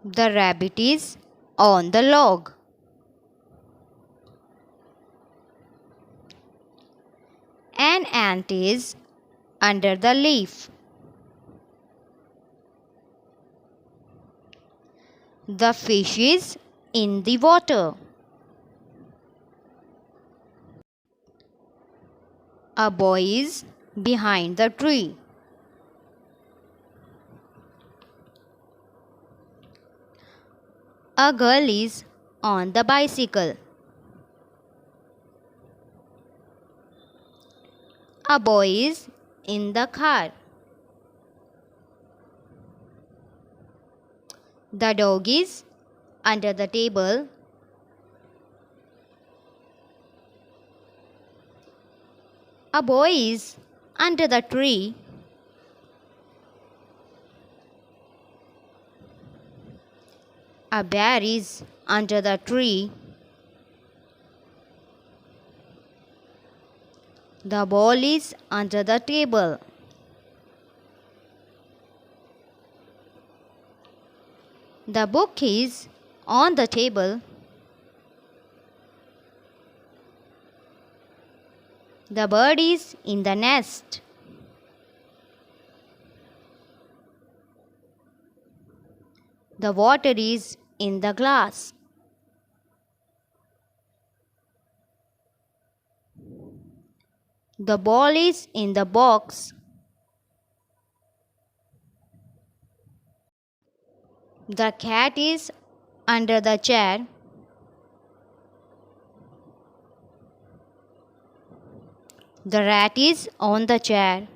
The rabbit is on the log. An ant is under the leaf. The fish is in the water. A boy is behind the tree. A girl is on the bicycle. A boy is in the car. The dog is under the table. A boy is under the tree. A bear is under the tree. The ball is under the table. The book is on the table. The bird is in the nest. The water is in the glass. The ball is in the box. The cat is under the chair. The rat is on the chair.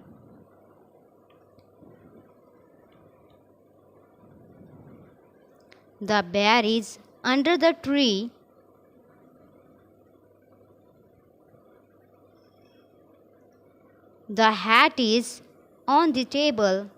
The bear is under the tree. The hat is on the table.